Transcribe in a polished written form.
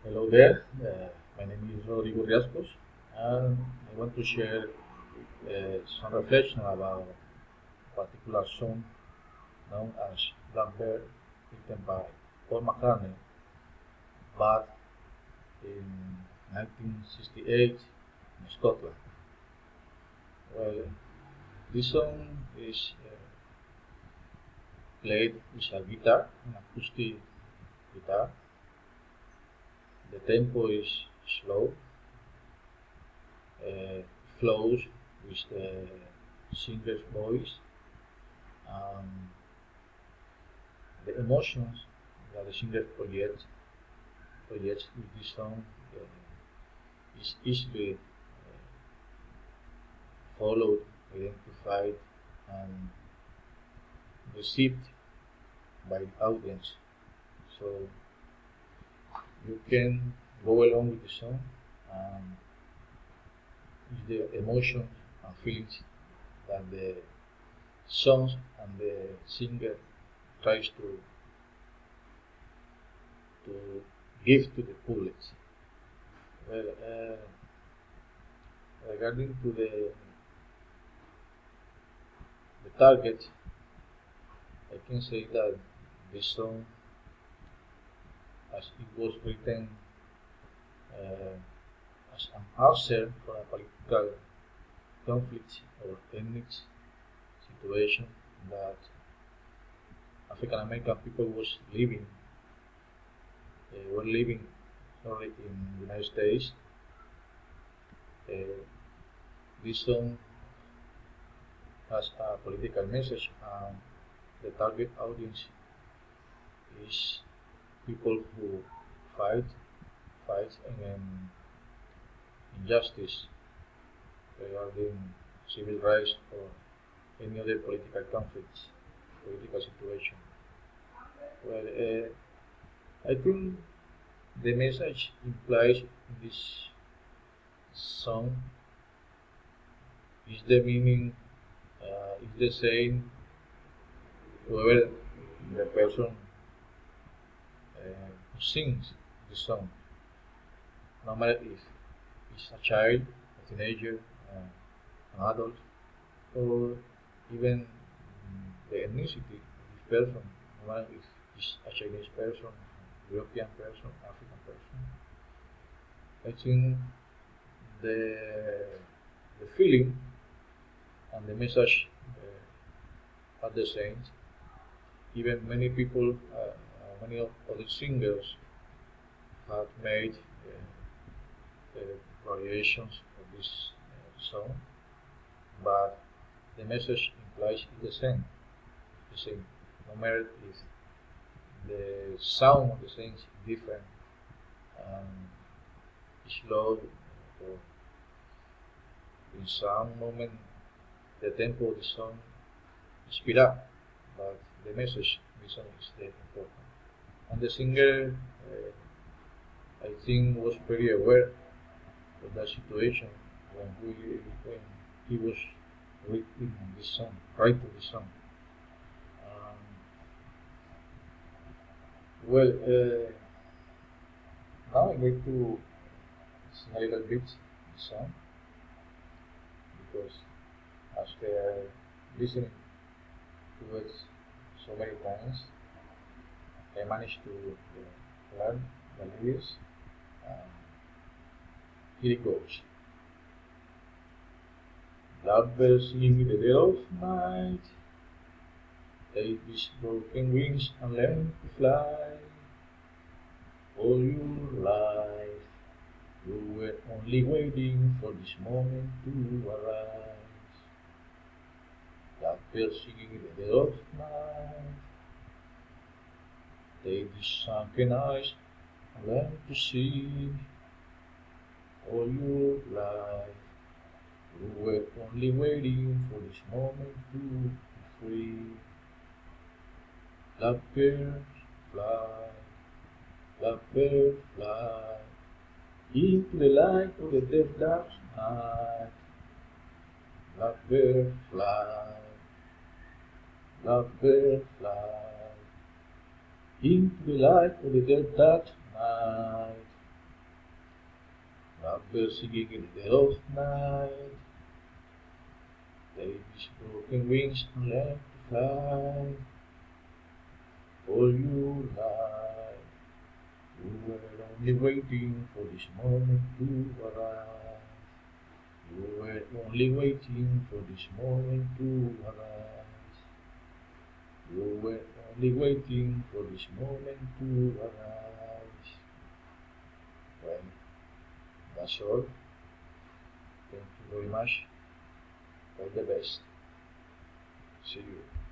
Hello there, my name is Rodrigo R.R. And I want to share some reflection about a particular song known as Blackbird, written by Paul McCartney, but in 1968 in Scotland. Well, this song is played with a guitar, an acoustic guitar. The tempo is slow, uh, flows with the singer's voice. Um, the emotions that the singer projects with this song is easily followed, identified, and received by the audience. So you can go along with the song and with the emotions and feelings that the songs and the singer tries to give to the public. Well, regarding to the target, I can say that this song, as it was written uh, as an answer for a political conflict or ethnic situation that African American people were living sorry, in the United States. Uh, this song has a political message, and the target audience is people who fight fight against injustice regarding civil rights or any other political conflicts, political situation. Well, I think the message implied in this song is the meaning, is the same whoever the person who sings the song, no matter if it's a child, a teenager, an adult, or even the ethnicity of this person, no matter if it's a Chinese person, European person, African person. I think the the feeling and the message are the same. Even many people, many of other singers have made variations of this song, but the message implies the same. The same, no matter if the sound of the song is different and slow, or in some moment the tempo of the song speed up, but the message of the song is the important. And the singer, I think, was very aware of that situation when he was writing this song, writing this song. Um, well, now I'm going to sing a little bit the song because after listening to it so many times, I managed to learn the lyrics. Um, Here it goes. Blackbirds sing in the dead of night. Take these broken wings and learn to fly. All your life, you were only waiting for this moment to arise. Blackbirds singing in the dead of night. Take these sunken eyes and learn to see. All your life, you were only waiting for this moment to be free. Blackbird fly, blackbird fly, into the light of the deep dark night. Blackbird fly, blackbird fly, into the light of the deep dark night. birds singing in the dead of night. Baby's broken wings and learn to fly. All your life, you were only waiting for this moment to arrive. You were only waiting for this moment to arise. You were only waiting for this moment to arise. Well, that's all. Thank you very much. All the best. See you.